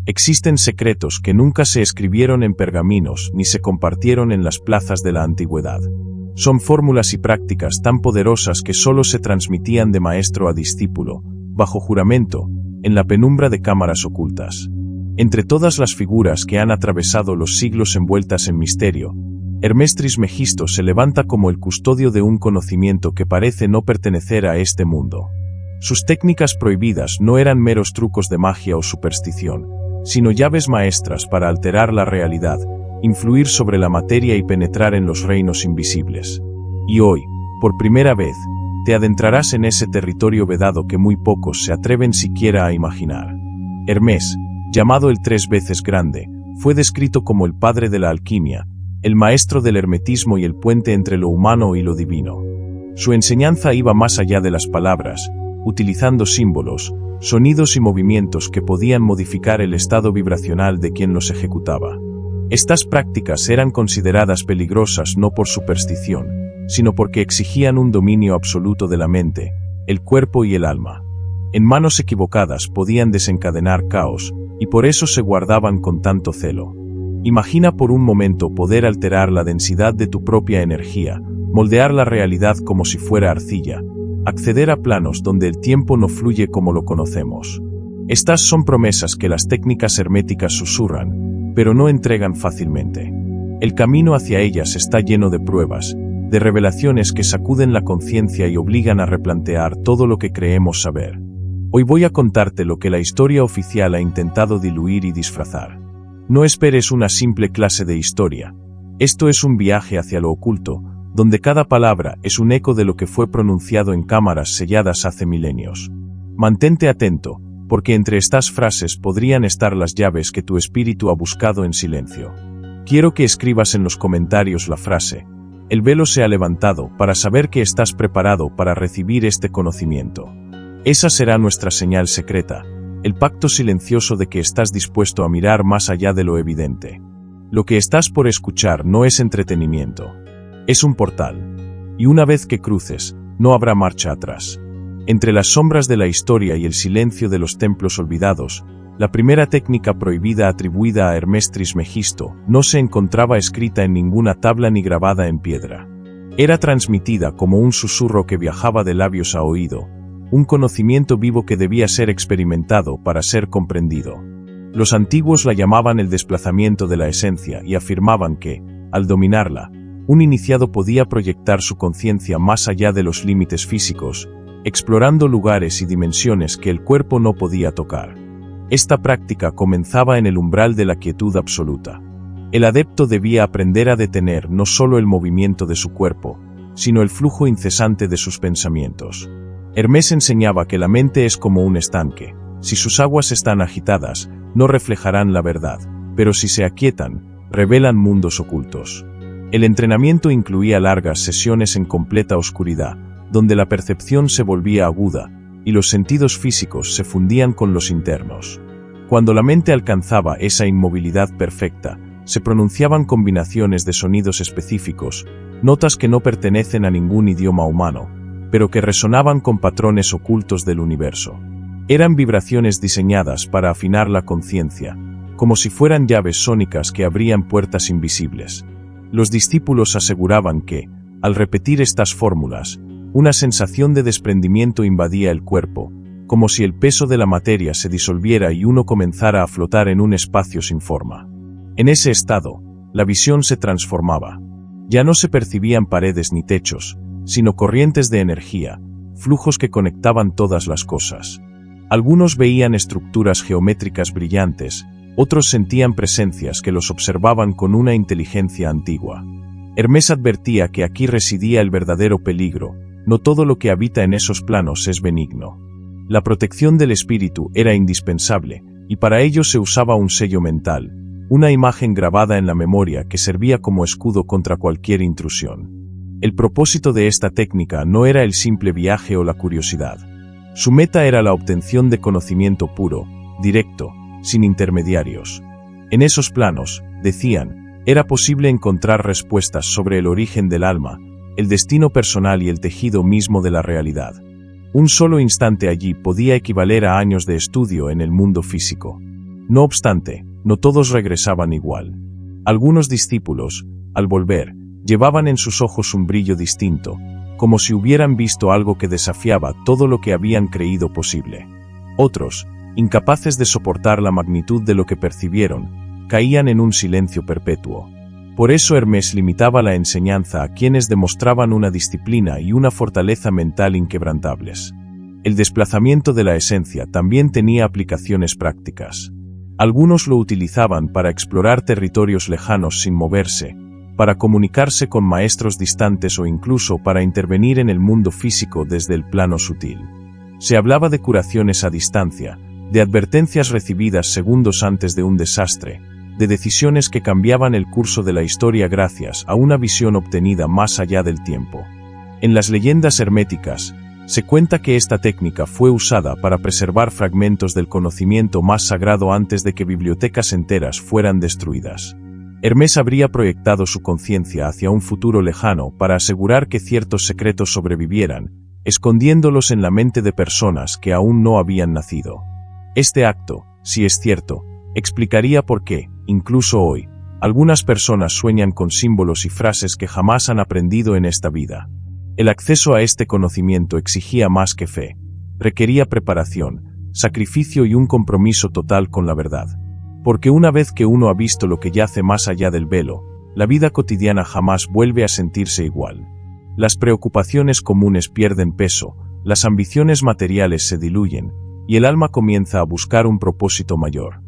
Existen secretos que nunca se escribieron en pergaminos ni se compartieron en las plazas de la antigüedad. Son fórmulas y prácticas tan poderosas que solo se transmitían de maestro a discípulo, bajo juramento, en la penumbra de cámaras ocultas. Entre todas las figuras que han atravesado los siglos envueltas en misterio, Hermes Trismegisto se levanta como el custodio de un conocimiento que parece no pertenecer a este mundo. Sus técnicas prohibidas no eran meros trucos de magia o superstición, sino llaves maestras para alterar la realidad, influir sobre la materia y penetrar en los reinos invisibles. Y hoy, por primera vez, te adentrarás en ese territorio vedado que muy pocos se atreven siquiera a imaginar. Hermes, llamado el 3 veces grande, fue descrito como el padre de la alquimia, el maestro del hermetismo y el puente entre lo humano y lo divino. Su enseñanza iba más allá de las palabras, utilizando símbolos, sonidos y movimientos que podían modificar el estado vibracional de quien los ejecutaba. Estas prácticas eran consideradas peligrosas no por superstición, sino porque exigían un dominio absoluto de la mente, el cuerpo y el alma. En manos equivocadas podían desencadenar caos, y por eso se guardaban con tanto celo. Imagina por un momento poder alterar la densidad de tu propia energía, moldear la realidad como si fuera arcilla, acceder a planos donde el tiempo no fluye como lo conocemos. Estas son promesas que las técnicas herméticas susurran, pero no entregan fácilmente. El camino hacia ellas está lleno de pruebas, de revelaciones que sacuden la conciencia y obligan a replantear todo lo que creemos saber. Hoy voy a contarte lo que la historia oficial ha intentado diluir y disfrazar. No esperes una simple clase de historia. Esto es un viaje hacia lo oculto, donde cada palabra es un eco de lo que fue pronunciado en cámaras selladas hace milenios. Mantente atento, porque entre estas frases podrían estar las llaves que tu espíritu ha buscado en silencio. Quiero que escribas en los comentarios la frase: el velo se ha levantado, para saber que estás preparado para recibir este conocimiento. Esa será nuestra señal secreta, el pacto silencioso de que estás dispuesto a mirar más allá de lo evidente. Lo que estás por escuchar no es entretenimiento. Es un portal. Y una vez que cruces, no habrá marcha atrás. Entre las sombras de la historia y el silencio de los templos olvidados, la primera técnica prohibida atribuida a Hermes Trismegisto no se encontraba escrita en ninguna tabla ni grabada en piedra. Era transmitida como un susurro que viajaba de labios a oído, un conocimiento vivo que debía ser experimentado para ser comprendido. Los antiguos la llamaban el desplazamiento de la esencia y afirmaban que, al dominarla, un iniciado podía proyectar su conciencia más allá de los límites físicos, explorando lugares y dimensiones que el cuerpo no podía tocar. Esta práctica comenzaba en el umbral de la quietud absoluta. El adepto debía aprender a detener no solo el movimiento de su cuerpo, sino el flujo incesante de sus pensamientos. Hermes enseñaba que la mente es como un estanque. Si sus aguas están agitadas, no reflejarán la verdad, pero si se aquietan, revelan mundos ocultos. El entrenamiento incluía largas sesiones en completa oscuridad, donde la percepción se volvía aguda, y los sentidos físicos se fundían con los internos. Cuando la mente alcanzaba esa inmovilidad perfecta, se pronunciaban combinaciones de sonidos específicos, notas que no pertenecen a ningún idioma humano, pero que resonaban con patrones ocultos del universo. Eran vibraciones diseñadas para afinar la conciencia, como si fueran llaves sónicas que abrían puertas invisibles. Los discípulos aseguraban que, al repetir estas fórmulas, una sensación de desprendimiento invadía el cuerpo, como si el peso de la materia se disolviera y uno comenzara a flotar en un espacio sin forma. En ese estado, la visión se transformaba. Ya no se percibían paredes ni techos, sino corrientes de energía, flujos que conectaban todas las cosas. Algunos veían estructuras geométricas brillantes, otros sentían presencias que los observaban con una inteligencia antigua. Hermes advertía que aquí residía el verdadero peligro, no todo lo que habita en esos planos es benigno. La protección del espíritu era indispensable, y para ello se usaba un sello mental, una imagen grabada en la memoria que servía como escudo contra cualquier intrusión. El propósito de esta técnica no era el simple viaje o la curiosidad. Su meta era la obtención de conocimiento puro, directo, sin intermediarios. En esos planos, decían, era posible encontrar respuestas sobre el origen del alma, el destino personal y el tejido mismo de la realidad. Un solo instante allí podía equivaler a años de estudio en el mundo físico. No obstante, no todos regresaban igual. Algunos discípulos, al volver, llevaban en sus ojos un brillo distinto, como si hubieran visto algo que desafiaba todo lo que habían creído posible. Otros, incapaces de soportar la magnitud de lo que percibieron, caían en un silencio perpetuo. Por eso Hermés limitaba la enseñanza a quienes demostraban una disciplina y una fortaleza mental inquebrantables. El desplazamiento de la esencia también tenía aplicaciones prácticas. Algunos lo utilizaban para explorar territorios lejanos sin moverse, para comunicarse con maestros distantes o incluso para intervenir en el mundo físico desde el plano sutil. Se hablaba de curaciones a distancia, de advertencias recibidas segundos antes de un desastre, de decisiones que cambiaban el curso de la historia gracias a una visión obtenida más allá del tiempo. En las leyendas herméticas, se cuenta que esta técnica fue usada para preservar fragmentos del conocimiento más sagrado antes de que bibliotecas enteras fueran destruidas. Hermés habría proyectado su conciencia hacia un futuro lejano para asegurar que ciertos secretos sobrevivieran, escondiéndolos en la mente de personas que aún no habían nacido. Este acto, si es cierto, explicaría por qué, incluso hoy, algunas personas sueñan con símbolos y frases que jamás han aprendido en esta vida. El acceso a este conocimiento exigía más que fe, requería preparación, sacrificio y un compromiso total con la verdad. Porque una vez que uno ha visto lo que yace más allá del velo, la vida cotidiana jamás vuelve a sentirse igual. Las preocupaciones comunes pierden peso, las ambiciones materiales se diluyen, y el alma comienza a buscar un propósito mayor.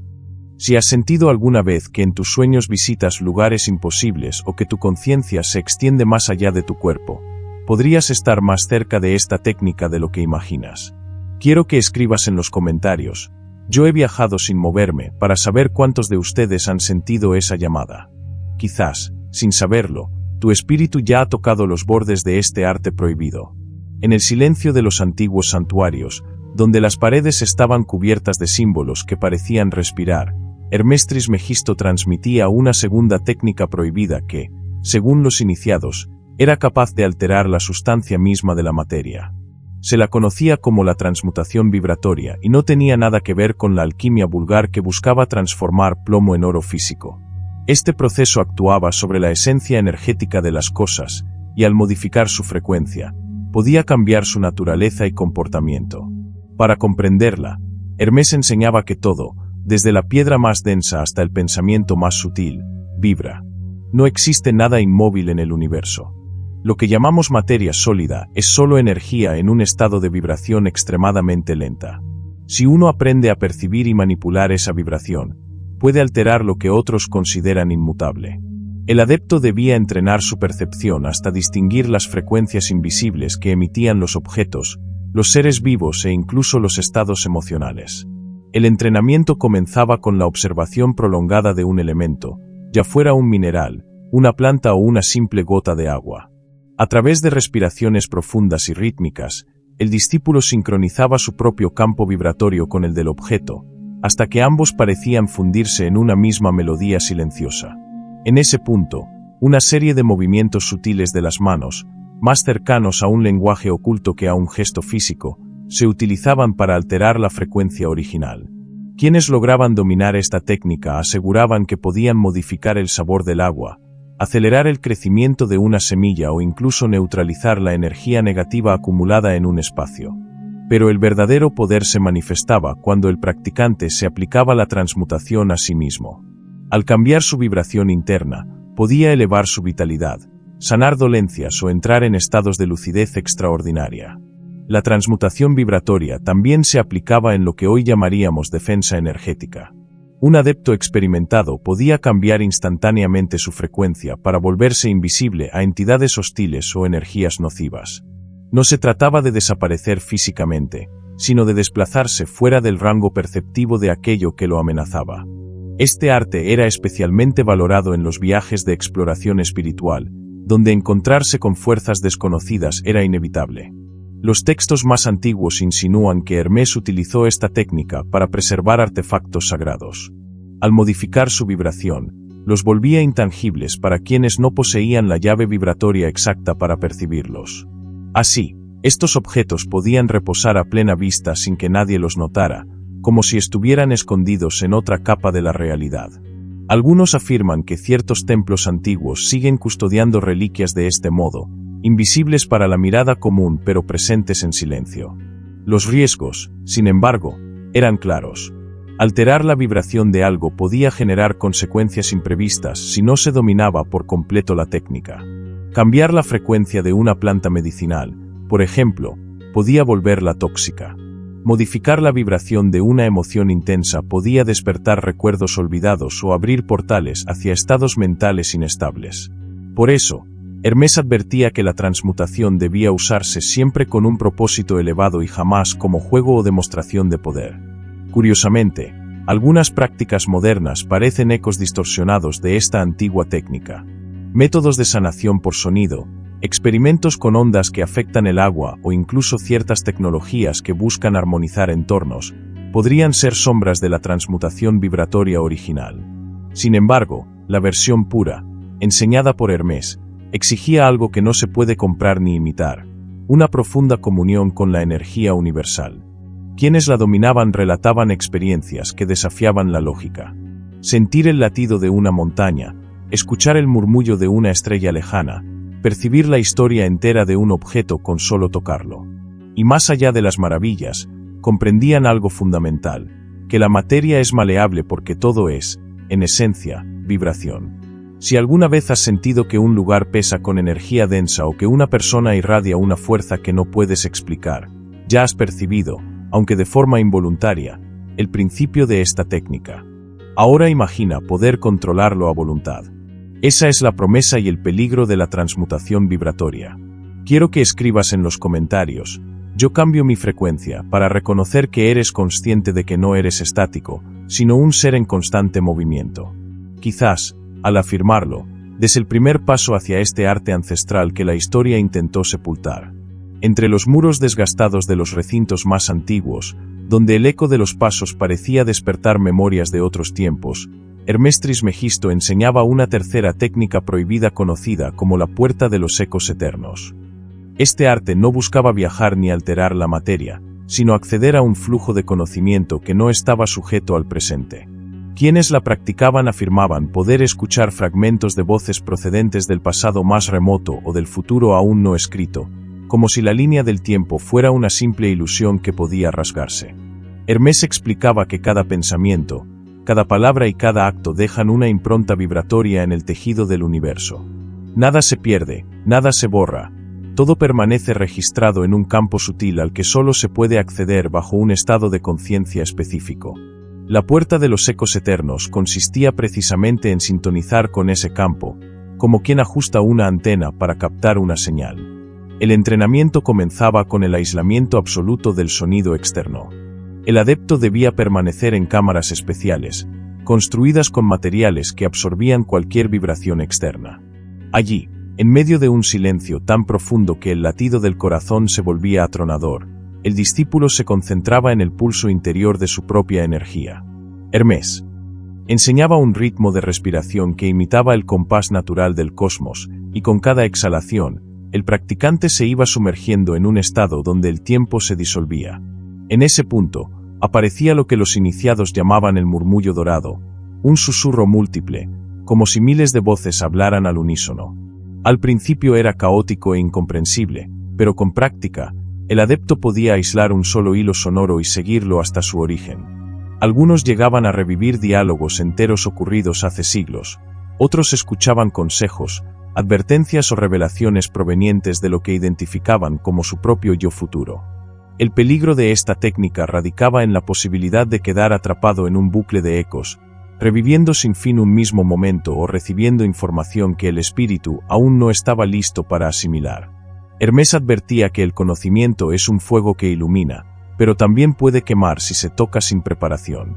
Si has sentido alguna vez que en tus sueños visitas lugares imposibles o que tu conciencia se extiende más allá de tu cuerpo, podrías estar más cerca de esta técnica de lo que imaginas. Quiero que escribas en los comentarios: yo he viajado sin moverme, para saber cuántos de ustedes han sentido esa llamada. Quizás, sin saberlo, tu espíritu ya ha tocado los bordes de este arte prohibido. En el silencio de los antiguos santuarios, donde las paredes estaban cubiertas de símbolos que parecían respirar, Hermés Trismegisto transmitía una segunda técnica prohibida que, según los iniciados, era capaz de alterar la sustancia misma de la materia. Se la conocía como la transmutación vibratoria y no tenía nada que ver con la alquimia vulgar que buscaba transformar plomo en oro físico. Este proceso actuaba sobre la esencia energética de las cosas, y al modificar su frecuencia, podía cambiar su naturaleza y comportamiento. Para comprenderla, Hermés enseñaba que todo, desde la piedra más densa hasta el pensamiento más sutil, vibra. No existe nada inmóvil en el universo. Lo que llamamos materia sólida es solo energía en un estado de vibración extremadamente lenta. Si uno aprende a percibir y manipular esa vibración, puede alterar lo que otros consideran inmutable. El adepto debía entrenar su percepción hasta distinguir las frecuencias invisibles que emitían los objetos, los seres vivos e incluso los estados emocionales. El entrenamiento comenzaba con la observación prolongada de un elemento, ya fuera un mineral, una planta o una simple gota de agua. A través de respiraciones profundas y rítmicas, el discípulo sincronizaba su propio campo vibratorio con el del objeto, hasta que ambos parecían fundirse en una misma melodía silenciosa. En ese punto, una serie de movimientos sutiles de las manos, más cercanos a un lenguaje oculto que a un gesto físico, se utilizaban para alterar la frecuencia original. Quienes lograban dominar esta técnica aseguraban que podían modificar el sabor del agua, acelerar el crecimiento de una semilla o incluso neutralizar la energía negativa acumulada en un espacio. Pero el verdadero poder se manifestaba cuando el practicante se aplicaba la transmutación a sí mismo. Al cambiar su vibración interna, podía elevar su vitalidad, sanar dolencias o entrar en estados de lucidez extraordinaria. La transmutación vibratoria también se aplicaba en lo que hoy llamaríamos defensa energética. Un adepto experimentado podía cambiar instantáneamente su frecuencia para volverse invisible a entidades hostiles o energías nocivas. No se trataba de desaparecer físicamente, sino de desplazarse fuera del rango perceptivo de aquello que lo amenazaba. Este arte era especialmente valorado en los viajes de exploración espiritual, donde encontrarse con fuerzas desconocidas era inevitable. Los textos más antiguos insinúan que Hermés utilizó esta técnica para preservar artefactos sagrados. Al modificar su vibración, los volvía intangibles para quienes no poseían la llave vibratoria exacta para percibirlos. Así, estos objetos podían reposar a plena vista sin que nadie los notara, como si estuvieran escondidos en otra capa de la realidad. Algunos afirman que ciertos templos antiguos siguen custodiando reliquias de este modo, invisibles para la mirada común pero presentes en silencio. Los riesgos, sin embargo, eran claros. Alterar la vibración de algo podía generar consecuencias imprevistas si no se dominaba por completo la técnica. Cambiar la frecuencia de una planta medicinal, por ejemplo, podía volverla tóxica. Modificar la vibración de una emoción intensa podía despertar recuerdos olvidados o abrir portales hacia estados mentales inestables. Por eso, Hermés advertía que la transmutación debía usarse siempre con un propósito elevado y jamás como juego o demostración de poder. Curiosamente, algunas prácticas modernas parecen ecos distorsionados de esta antigua técnica. Métodos de sanación por sonido, experimentos con ondas que afectan el agua o incluso ciertas tecnologías que buscan armonizar entornos, podrían ser sombras de la transmutación vibratoria original. Sin embargo, la versión pura, enseñada por Hermés, exigía algo que no se puede comprar ni imitar, una profunda comunión con la energía universal. Quienes la dominaban relataban experiencias que desafiaban la lógica. Sentir el latido de una montaña, escuchar el murmullo de una estrella lejana, percibir la historia entera de un objeto con solo tocarlo. Y más allá de las maravillas, comprendían algo fundamental, que la materia es maleable porque todo es, en esencia, vibración. Si alguna vez has sentido que un lugar pesa con energía densa o que una persona irradia una fuerza que no puedes explicar, ya has percibido, aunque de forma involuntaria, el principio de esta técnica. Ahora imagina poder controlarlo a voluntad. Esa es la promesa y el peligro de la transmutación vibratoria. Quiero que escribas en los comentarios: yo cambio mi frecuencia para reconocer que eres consciente de que no eres estático, sino un ser en constante movimiento. Quizás, al afirmarlo, des el primer paso hacia este arte ancestral que la historia intentó sepultar. Entre los muros desgastados de los recintos más antiguos, donde el eco de los pasos parecía despertar memorias de otros tiempos, Hermés Trismegisto enseñaba una tercera técnica prohibida conocida como la puerta de los ecos eternos. Este arte no buscaba viajar ni alterar la materia, sino acceder a un flujo de conocimiento que no estaba sujeto al presente. Quienes la practicaban afirmaban poder escuchar fragmentos de voces procedentes del pasado más remoto o del futuro aún no escrito, como si la línea del tiempo fuera una simple ilusión que podía rasgarse. Hermés explicaba que cada pensamiento, cada palabra y cada acto dejan una impronta vibratoria en el tejido del universo. Nada se pierde, nada se borra, todo permanece registrado en un campo sutil al que solo se puede acceder bajo un estado de conciencia específico. La puerta de los ecos eternos consistía precisamente en sintonizar con ese campo, como quien ajusta una antena para captar una señal. El entrenamiento comenzaba con el aislamiento absoluto del sonido externo. El adepto debía permanecer en cámaras especiales, construidas con materiales que absorbían cualquier vibración externa. Allí, en medio de un silencio tan profundo que el latido del corazón se volvía atronador, el discípulo se concentraba en el pulso interior de su propia energía. Hermés enseñaba un ritmo de respiración que imitaba el compás natural del cosmos, y con cada exhalación, el practicante se iba sumergiendo en un estado donde el tiempo se disolvía. En ese punto, aparecía lo que los iniciados llamaban el murmullo dorado, un susurro múltiple, como si miles de voces hablaran al unísono. Al principio era caótico e incomprensible, pero con práctica, el adepto podía aislar un solo hilo sonoro y seguirlo hasta su origen. Algunos llegaban a revivir diálogos enteros ocurridos hace siglos, otros escuchaban consejos, advertencias o revelaciones provenientes de lo que identificaban como su propio yo futuro. El peligro de esta técnica radicaba en la posibilidad de quedar atrapado en un bucle de ecos, reviviendo sin fin un mismo momento o recibiendo información que el espíritu aún no estaba listo para asimilar. Hermés advertía que el conocimiento es un fuego que ilumina, pero también puede quemar si se toca sin preparación.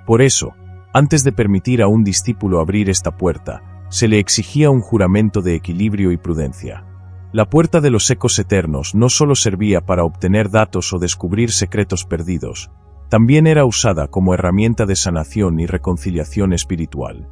Por eso, antes de permitir a un discípulo abrir esta puerta, se le exigía un juramento de equilibrio y prudencia. La puerta de los ecos eternos no solo servía para obtener datos o descubrir secretos perdidos, también era usada como herramienta de sanación y reconciliación espiritual.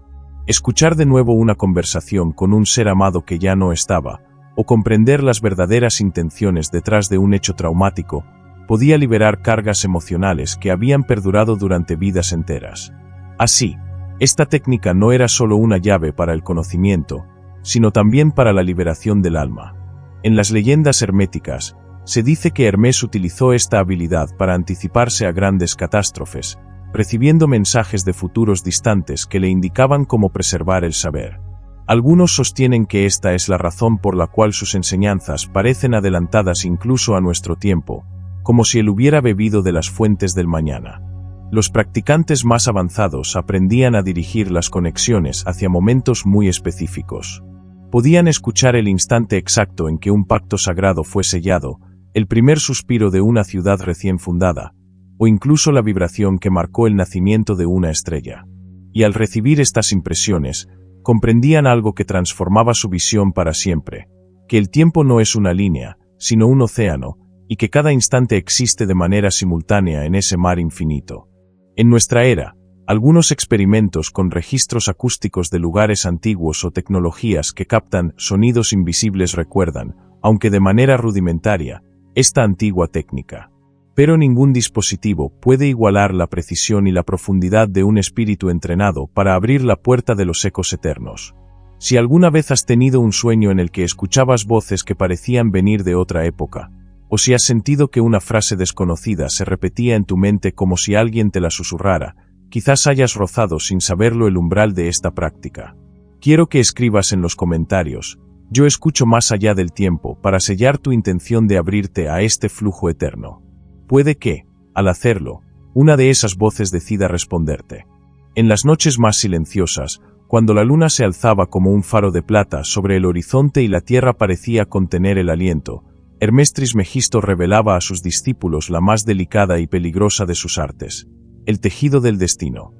Escuchar de nuevo una conversación con un ser amado que ya no estaba, o comprender las verdaderas intenciones detrás de un hecho traumático, podía liberar cargas emocionales que habían perdurado durante vidas enteras. Así, esta técnica no era solo una llave para el conocimiento, sino también para la liberación del alma. En las leyendas herméticas, se dice que Hermés utilizó esta habilidad para anticiparse a grandes catástrofes, recibiendo mensajes de futuros distantes que le indicaban cómo preservar el saber. Algunos sostienen que esta es la razón por la cual sus enseñanzas parecen adelantadas incluso a nuestro tiempo, como si él hubiera bebido de las fuentes del mañana. Los practicantes más avanzados aprendían a dirigir las conexiones hacia momentos muy específicos. Podían escuchar el instante exacto en que un pacto sagrado fue sellado, el primer suspiro de una ciudad recién fundada, o incluso la vibración que marcó el nacimiento de una estrella. Y al recibir estas impresiones, comprendían algo que transformaba su visión para siempre, que el tiempo no es una línea, sino un océano, y que cada instante existe de manera simultánea en ese mar infinito. En nuestra era, algunos experimentos con registros acústicos de lugares antiguos o tecnologías que captan sonidos invisibles recuerdan, aunque de manera rudimentaria, esta antigua técnica. Pero ningún dispositivo puede igualar la precisión y la profundidad de un espíritu entrenado para abrir la puerta de los ecos eternos. Si alguna vez has tenido un sueño en el que escuchabas voces que parecían venir de otra época, o si has sentido que una frase desconocida se repetía en tu mente como si alguien te la susurrara, quizás hayas rozado sin saberlo el umbral de esta práctica. Quiero que escribas en los comentarios: yo escucho más allá del tiempo, para sellar tu intención de abrirte a este flujo eterno. Puede que, al hacerlo, una de esas voces decida responderte. En las noches más silenciosas, cuando la luna se alzaba como un faro de plata sobre el horizonte y la tierra parecía contener el aliento, Hermés Trismegisto revelaba a sus discípulos la más delicada y peligrosa de sus artes: el tejido del destino.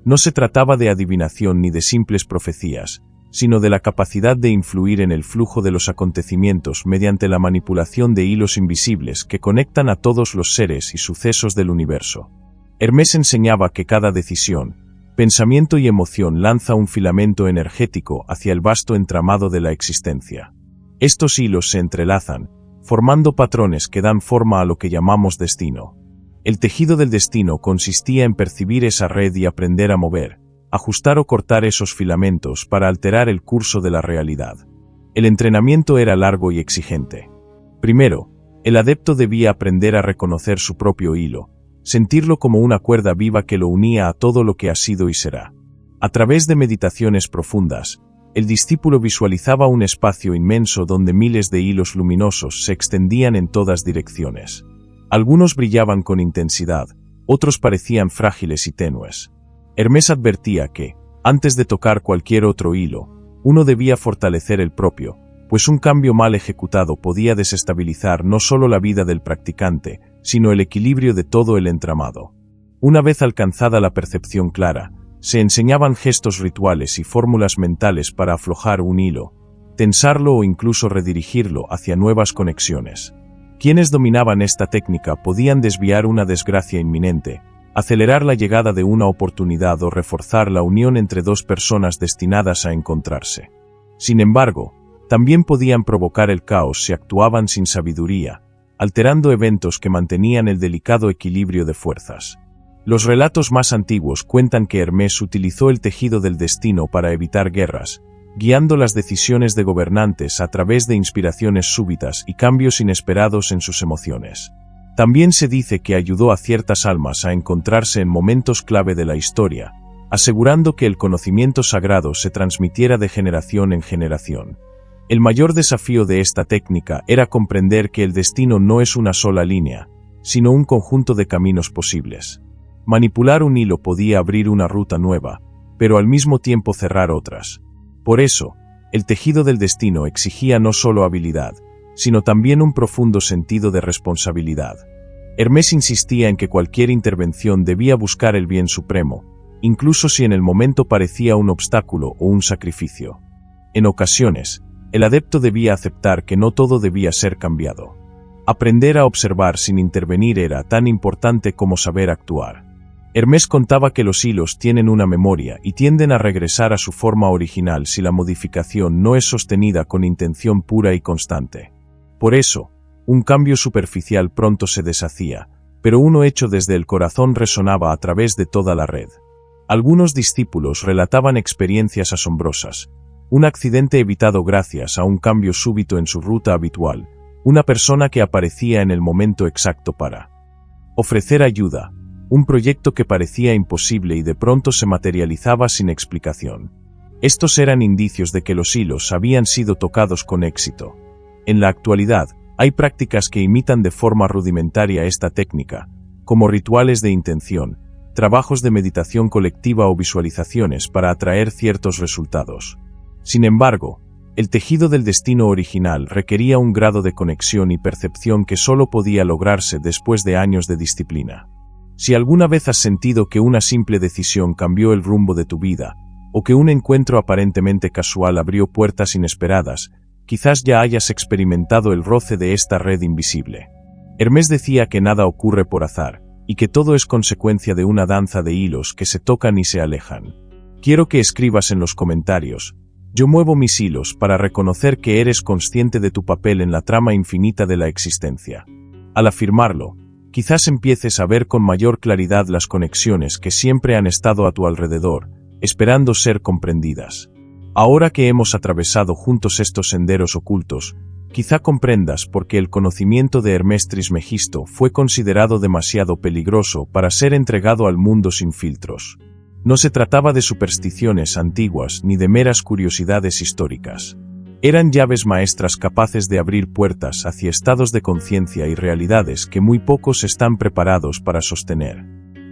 No se trataba de adivinación ni de simples profecías, sino de la capacidad de influir en el flujo de los acontecimientos mediante la manipulación de hilos invisibles que conectan a todos los seres y sucesos del universo. Hermés enseñaba que cada decisión, pensamiento y emoción lanza un filamento energético hacia el vasto entramado de la existencia. Estos hilos se entrelazan, formando patrones que dan forma a lo que llamamos destino. El tejido del destino consistía en percibir esa red y aprender a mover, ajustar o cortar esos filamentos para alterar el curso de la realidad. El entrenamiento era largo y exigente. Primero, el adepto debía aprender a reconocer su propio hilo, sentirlo como una cuerda viva que lo unía a todo lo que ha sido y será. A través de meditaciones profundas, el discípulo visualizaba un espacio inmenso donde miles de hilos luminosos se extendían en todas direcciones. Algunos brillaban con intensidad, otros parecían frágiles y tenues. Hermés advertía que, antes de tocar cualquier otro hilo, uno debía fortalecer el propio, pues un cambio mal ejecutado podía desestabilizar no solo la vida del practicante, sino el equilibrio de todo el entramado. Una vez alcanzada la percepción clara, se enseñaban gestos rituales y fórmulas mentales para aflojar un hilo, tensarlo o incluso redirigirlo hacia nuevas conexiones. Quienes dominaban esta técnica podían desviar una desgracia inminente, acelerar la llegada de una oportunidad o reforzar la unión entre dos personas destinadas a encontrarse. Sin embargo, también podían provocar el caos si actuaban sin sabiduría, alterando eventos que mantenían el delicado equilibrio de fuerzas. Los relatos más antiguos cuentan que Hermés utilizó el tejido del destino para evitar guerras, guiando las decisiones de gobernantes a través de inspiraciones súbitas y cambios inesperados en sus emociones. También se dice que ayudó a ciertas almas a encontrarse en momentos clave de la historia, asegurando que el conocimiento sagrado se transmitiera de generación en generación. El mayor desafío de esta técnica era comprender que el destino no es una sola línea, sino un conjunto de caminos posibles. Manipular un hilo podía abrir una ruta nueva, pero al mismo tiempo cerrar otras. Por eso, el tejido del destino exigía no solo habilidad, sino también un profundo sentido de responsabilidad. Hermés insistía en que cualquier intervención debía buscar el bien supremo, incluso si en el momento parecía un obstáculo o un sacrificio. En ocasiones, el adepto debía aceptar que no todo debía ser cambiado. Aprender a observar sin intervenir era tan importante como saber actuar. Hermés contaba que los hilos tienen una memoria y tienden a regresar a su forma original si la modificación no es sostenida con intención pura y constante. Por eso, Un cambio superficial pronto se deshacía, pero uno hecho desde el corazón resonaba a través de toda la red. Algunos discípulos relataban experiencias asombrosas. Un accidente evitado gracias a un cambio súbito en su ruta habitual, una persona que aparecía en el momento exacto para ofrecer ayuda, un proyecto que parecía imposible y de pronto se materializaba sin explicación. Estos eran indicios de que los hilos habían sido tocados con éxito. En la actualidad, hay prácticas que imitan de forma rudimentaria esta técnica, como rituales de intención, trabajos de meditación colectiva o visualizaciones para atraer ciertos resultados. Sin embargo, el tejido del destino original requería un grado de conexión y percepción que solo podía lograrse después de años de disciplina. Si alguna vez has sentido que una simple decisión cambió el rumbo de tu vida, o que un encuentro aparentemente casual abrió puertas inesperadas, quizás ya hayas experimentado el roce de esta red invisible. Hermés decía que nada ocurre por azar, y que todo es consecuencia de una danza de hilos que se tocan y se alejan. Quiero que escribas en los comentarios: yo muevo mis hilos para reconocer que eres consciente de tu papel en la trama infinita de la existencia. Al afirmarlo, quizás empieces a ver con mayor claridad las conexiones que siempre han estado a tu alrededor, esperando ser comprendidas. Ahora que hemos atravesado juntos estos senderos ocultos, quizá comprendas por qué el conocimiento de Hermés Trismegisto fue considerado demasiado peligroso para ser entregado al mundo sin filtros. No se trataba de supersticiones antiguas ni de meras curiosidades históricas. Eran llaves maestras capaces de abrir puertas hacia estados de conciencia y realidades que muy pocos están preparados para sostener.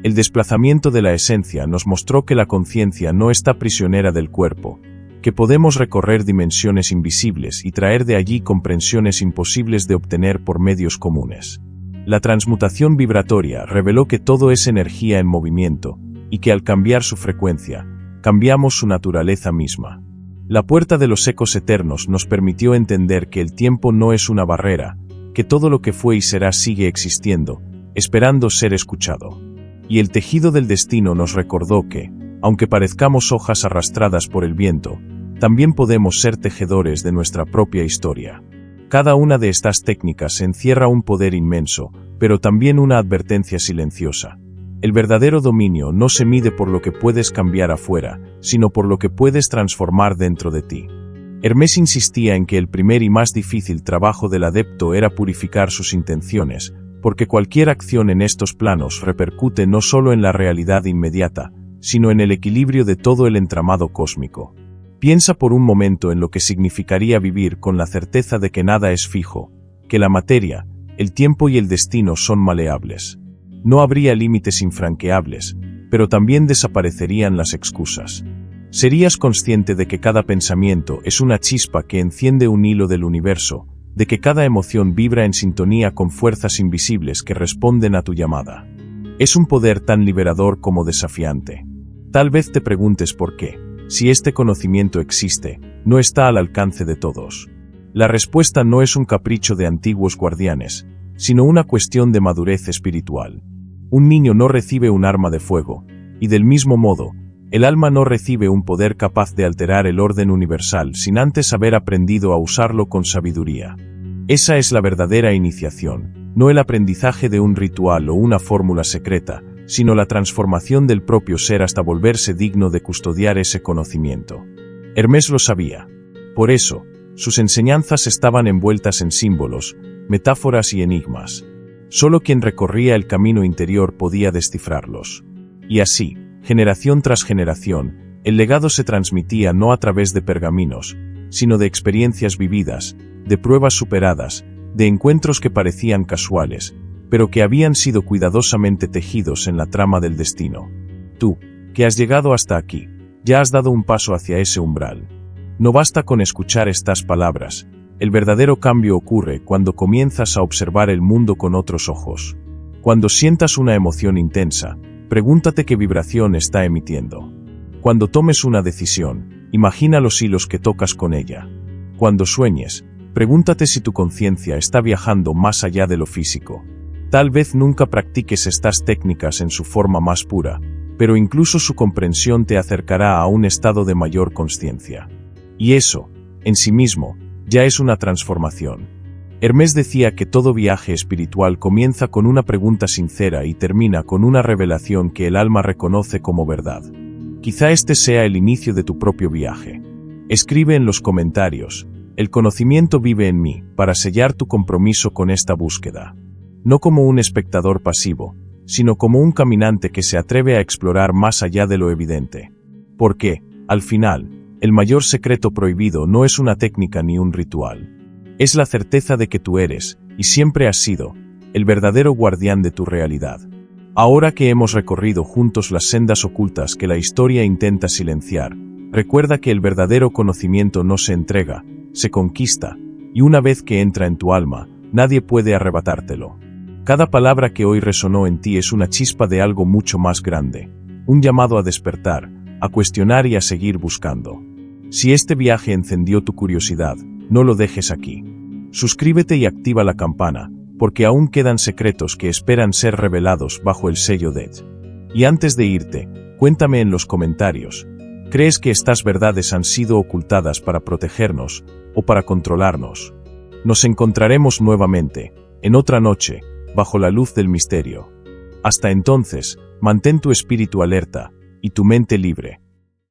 El desplazamiento de la esencia nos mostró que la conciencia no está prisionera del cuerpo, que podemos recorrer dimensiones invisibles y traer de allí comprensiones imposibles de obtener por medios comunes. La transmutación vibratoria reveló que todo es energía en movimiento, y que al cambiar su frecuencia, cambiamos su naturaleza misma. La puerta de los ecos eternos nos permitió entender que el tiempo no es una barrera, que todo lo que fue y será sigue existiendo, esperando ser escuchado. Y el tejido del destino nos recordó que, aunque parezcamos hojas arrastradas por el viento, también podemos ser tejedores de nuestra propia historia. Cada una de estas técnicas encierra un poder inmenso, pero también una advertencia silenciosa. El verdadero dominio no se mide por lo que puedes cambiar afuera, sino por lo que puedes transformar dentro de ti. Hermés insistía en que el primer y más difícil trabajo del adepto era purificar sus intenciones, porque cualquier acción en estos planos repercute no solo en la realidad inmediata, sino en el equilibrio de todo el entramado cósmico. Piensa por un momento en lo que significaría vivir con la certeza de que nada es fijo, que la materia, el tiempo y el destino son maleables. No habría límites infranqueables, pero también desaparecerían las excusas. Serías consciente de que cada pensamiento es una chispa que enciende un hilo del universo, de que cada emoción vibra en sintonía con fuerzas invisibles que responden a tu llamada. Es un poder tan liberador como desafiante. Tal vez te preguntes por qué, si este conocimiento existe, no está al alcance de todos. La respuesta no es un capricho de antiguos guardianes, sino una cuestión de madurez espiritual. Un niño no recibe un arma de fuego, y del mismo modo, el alma no recibe un poder capaz de alterar el orden universal sin antes haber aprendido a usarlo con sabiduría. Esa es la verdadera iniciación, no el aprendizaje de un ritual o una fórmula secreta, sino la transformación del propio ser hasta volverse digno de custodiar ese conocimiento. Hermés lo sabía. Por eso, sus enseñanzas estaban envueltas en símbolos, metáforas y enigmas. Solo quien recorría el camino interior podía descifrarlos. Y así, generación tras generación, el legado se transmitía no a través de pergaminos, sino de experiencias vividas, de pruebas superadas, de encuentros que parecían casuales, pero que habían sido cuidadosamente tejidos en la trama del destino. Tú, que has llegado hasta aquí, ya has dado un paso hacia ese umbral. No basta con escuchar estas palabras. El verdadero cambio ocurre cuando comienzas a observar el mundo con otros ojos. Cuando sientas una emoción intensa, pregúntate qué vibración está emitiendo. Cuando tomes una decisión, imagina los hilos que tocas con ella. Cuando sueñes, pregúntate si tu conciencia está viajando más allá de lo físico. Tal vez nunca practiques estas técnicas en su forma más pura, pero incluso su comprensión te acercará a un estado de mayor consciencia. Y eso, en sí mismo, ya es una transformación. Hermés decía que todo viaje espiritual comienza con una pregunta sincera y termina con una revelación que el alma reconoce como verdad. Quizá este sea el inicio de tu propio viaje. Escribe en los comentarios: el conocimiento vive en mí, para sellar tu compromiso con esta búsqueda. No como un espectador pasivo, sino como un caminante que se atreve a explorar más allá de lo evidente. Porque, al final, el mayor secreto prohibido no es una técnica ni un ritual. Es la certeza de que tú eres, y siempre has sido, el verdadero guardián de tu realidad. Ahora que hemos recorrido juntos las sendas ocultas que la historia intenta silenciar, recuerda que el verdadero conocimiento no se entrega, se conquista, y una vez que entra en tu alma, nadie puede arrebatártelo. Cada palabra que hoy resonó en ti es una chispa de algo mucho más grande, un llamado a despertar, a cuestionar y a seguir buscando. Si este viaje encendió tu curiosidad, no lo dejes aquí. Suscríbete y activa la campana, porque aún quedan secretos que esperan ser revelados bajo el sello de Edge. Y antes de irte, cuéntame en los comentarios, ¿crees que estas verdades han sido ocultadas para protegernos o para controlarnos? Nos encontraremos nuevamente, en otra noche, bajo la luz del misterio. Hasta entonces, mantén tu espíritu alerta y tu mente libre.